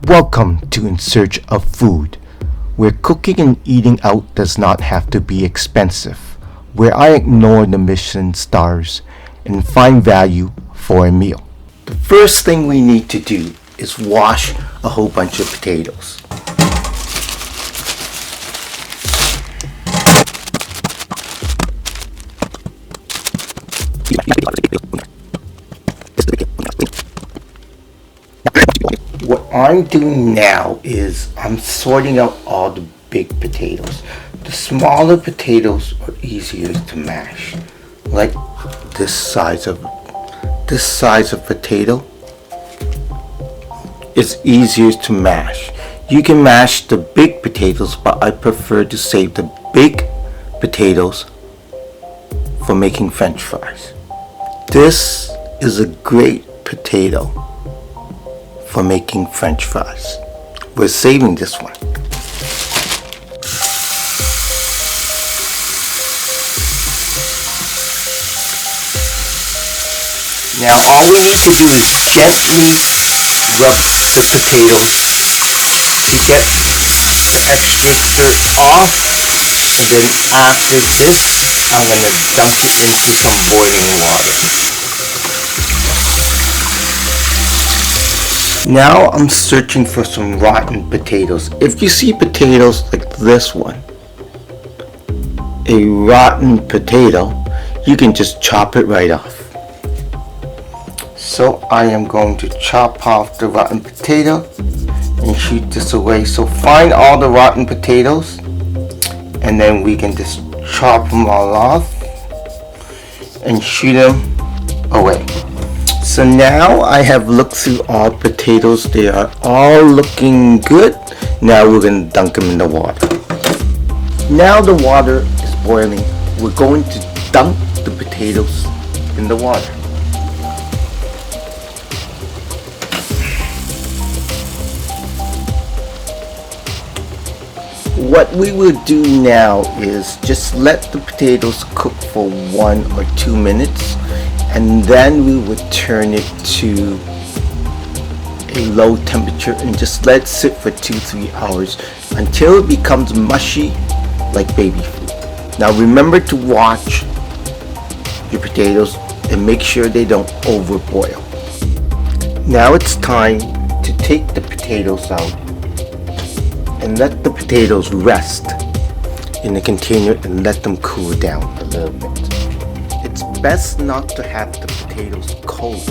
Welcome to In Search of Food, where cooking and eating out does not have to be expensive, where I ignore the Michelin stars and find value for a meal. The first thing we need to do is wash a whole bunch of potatoes. What I'm doing now is I'm sorting out all the big potatoes. The smaller potatoes are easier to mash. Like this size of potato is easier to mash. You can mash the big potatoes, but I prefer to save the big potatoes for making French fries. This is a great potato for making French fries. We're saving this one. Now all we need to do is gently rub the potatoes to get the extra dirt off, and then after this I'm going to dump it into some boiling water. Now I'm searching for some rotten potatoes. If you see potatoes like this one, a rotten potato, you can just chop it right off. So I am going to chop off the rotten potato and shoot this away. So find all the rotten potatoes and then we can just chop them all off and shoot them away. So now I have looked through all potatoes. They are all looking good. Now we're going to dunk them in the water. Now the water is boiling. We're going to dunk the potatoes in the water. What we will do now is just let the potatoes cook for 1 or 2 minutes, and then we would turn it to a low temperature and just let it sit for 2-3 hours until it becomes mushy like baby food. Now remember to watch your potatoes and make sure they don't overboil. Now it's time to take the potatoes out and let the potatoes rest in the container and let them cool down a little bit. It's best not to have the potatoes cold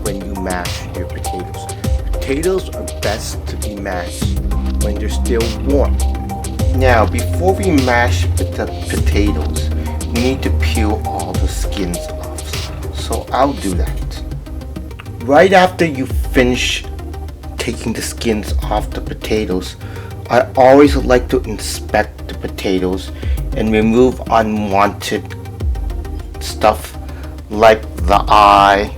when you mash your potatoes. Potatoes are best to be mashed when they're still warm. Now before we mash the potatoes, we need to peel all the skins off. So I'll do that. Right after you finish taking the skins off the potatoes, I always like to inspect the potatoes and remove unwanted stuff like the eye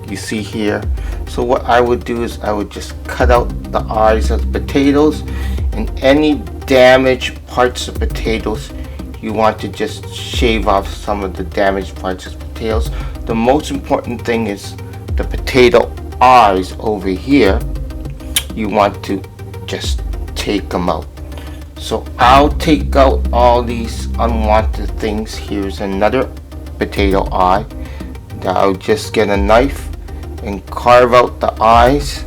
you see here. So what I would do is I would just cut out the eyes of the potatoes, and any damaged parts of potatoes you want to just shave off some of the damaged parts of potatoes. The most important thing is the potato eyes over here. You want to just take them out. So I'll take out all these unwanted things. Here's another potato eye. I'll just get a knife and carve out the eyes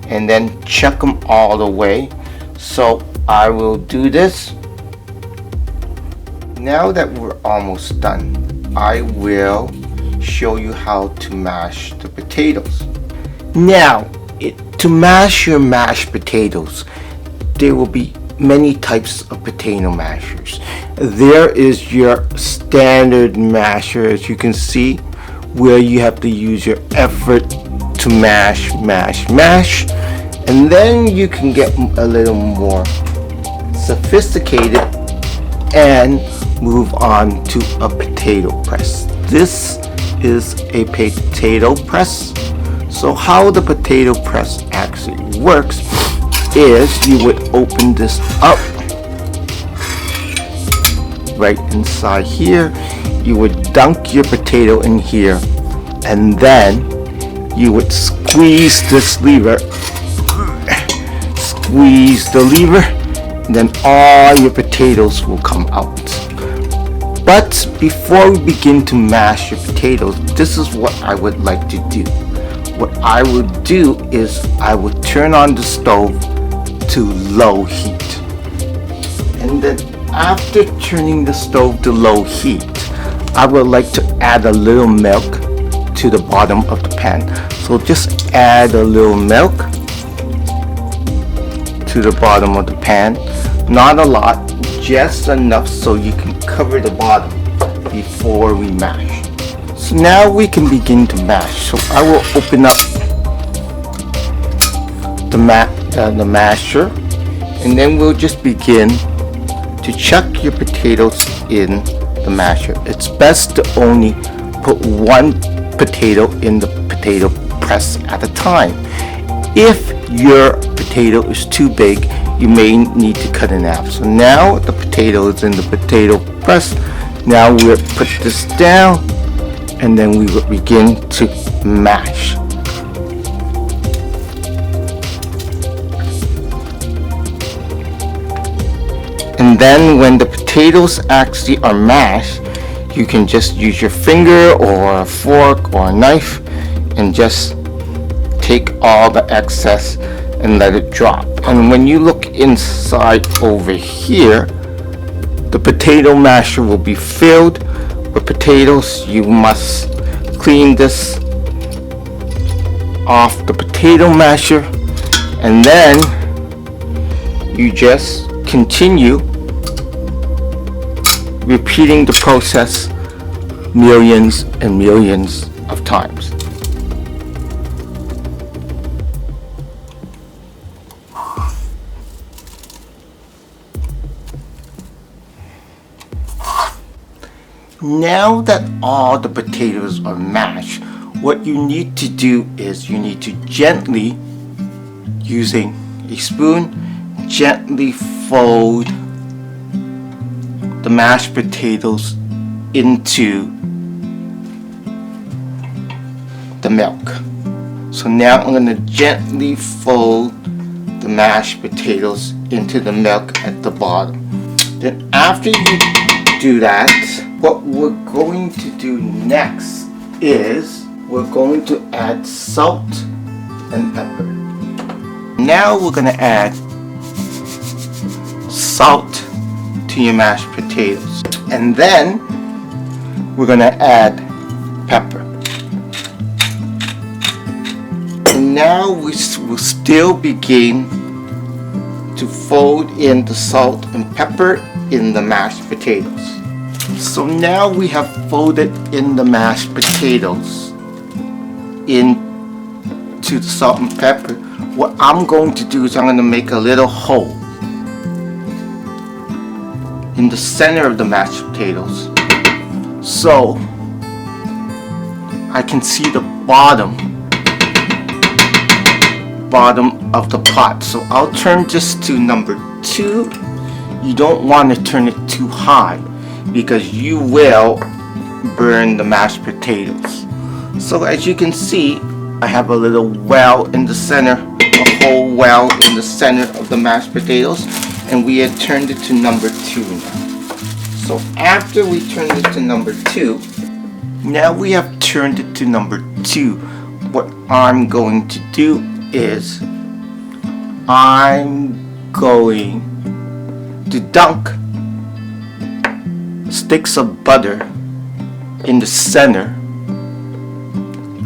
and then check them all the way. So I will do this. Now that we're almost done, I will show you how to mash the potatoes. Now, to mash your mashed potatoes, there will be many types of potato mashers. There is your standard masher, as you can see, where you have to use your effort to mash, and then you can get a little more sophisticated and move on to a potato press. This is a potato press. So how the potato press actually works is you would open this up right inside here. You would dunk your potato in here, and then you would squeeze this lever squeeze the lever, and then all your potatoes will come out. But before we begin to mash your potatoes, this is what I would like to do. What I would do is I would turn on the stove to low heat. And then after turning the stove to low heat, I would like to add a little milk to the bottom of the pan. So just add a little milk to the bottom of the pan. Not a lot, just enough so you can cover the bottom before we mash. So now we can begin to mash. So I will open up the masher, and then we'll just begin to chuck your potatoes in the masher. It's best to only put one potato in the potato press at a time. If your potato is too big, you may need to cut in half. So now the potato is in the potato press. Now we'll put this down, and then we will begin to mash. And then when the potatoes actually are mashed, you can just use your finger or a fork or a knife and just take all the excess and let it drop. And when you look inside over here, the potato masher will be filled with potatoes. You must clean this off the potato masher, and then you just continue repeating the process millions and millions of times. Now that all the potatoes are mashed, what you need to do is you need to gently, using a spoon, gently fold the mashed potatoes into the milk. So now I'm going to gently fold the mashed potatoes into the milk at the bottom. Then after you do that, what we're going to do next is we're going to add salt and pepper. Now we're going to add salt to your mashed potatoes, and then we're going to add pepper. And now we will still begin to fold in the salt and pepper in the mashed potatoes. So now we have folded in the mashed potatoes into the salt and pepper. What I'm going to do is I'm going to make a little hole in the center of the mashed potatoes, so I can see the bottom of the pot. So I'll turn this to number 2. You don't want to turn it too high because you will burn the mashed potatoes. So as you can see, I have a little well in the center, a whole well in the center of the mashed potatoes, and we had turned it to number 2 now. So after we turned it to number 2, now we have turned it to number 2. What I'm going to do is I'm going to dunk sticks of butter in the center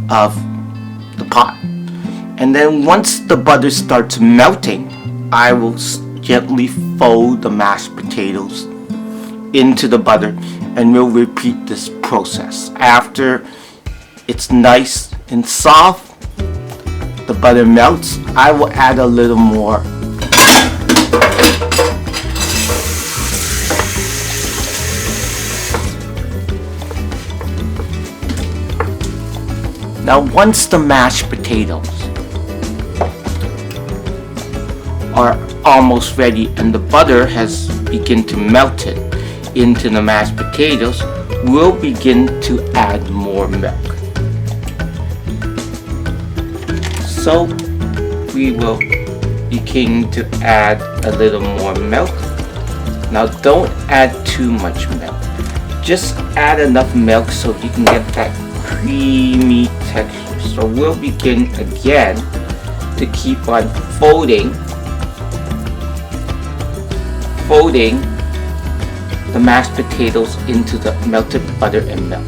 of the pot. And then once the butter starts melting, I will gently fold the mashed potatoes into the butter, and we'll repeat this process. After it's nice and soft, the butter melts, I will add a little more Now once the mashed potatoes are almost ready and the butter has begun to melt it into the mashed potatoes, we'll begin to add more milk. So we will begin to add a little more milk. Now don't add too much milk. Just add enough milk so you can get that creamy texture. So we'll begin again to keep on folding the mashed potatoes into the melted butter and milk.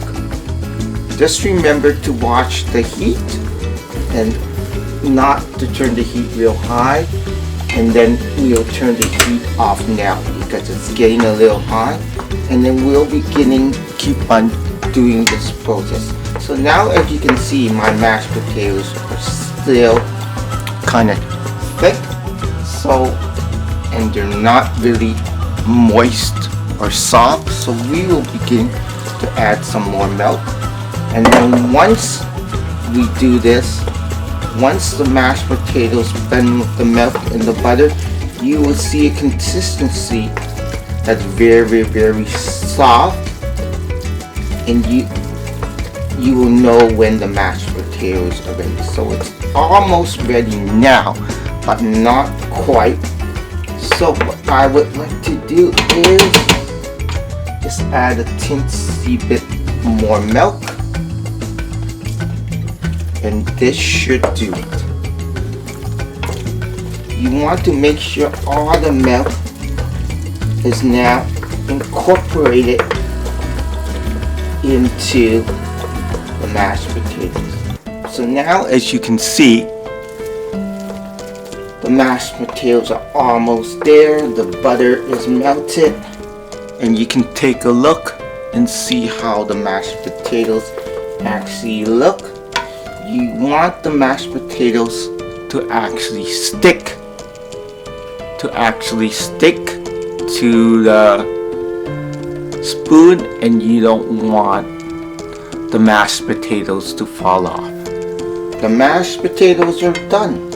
Just remember to watch the heat and not to turn the heat real high, and then we'll turn the heat off now because it's getting a little high, and then we'll beginning to keep on doing this process. So now as you can see, my mashed potatoes are still kind of thick, and they're not really moist or soft, so we will begin to add some more milk. And then once we do this, once the mashed potatoes blend with the milk and the butter, you will see a consistency that's very, very soft, and you will know when the mashed potatoes are ready. So it's almost ready now, but not quite. So what I would like to do is just add a teensy bit more milk, and this should do it. You want to make sure all the milk is now incorporated into the mashed potatoes. So now as you can see, the mashed potatoes are almost there, the butter is melted, and you can take a look and see how the mashed potatoes actually look. You want the mashed potatoes to actually stick to the spoon, and you don't want the mashed potatoes to fall off. The mashed potatoes are done.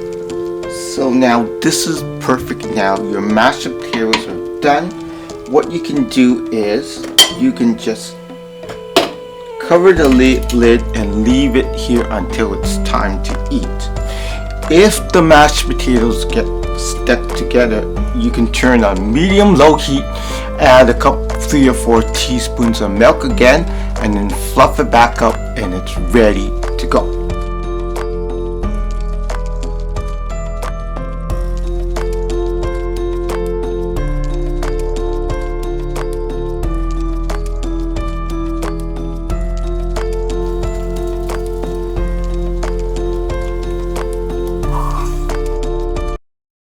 So now this is perfect. Now your mashed potatoes are done. What you can do is you can just cover the lid and leave it here until it's time to eat. If the mashed potatoes get stuck together, you can turn on medium-low heat, add a couple, 3 or 4 teaspoons of milk again, and then fluff it back up, and it's ready to go.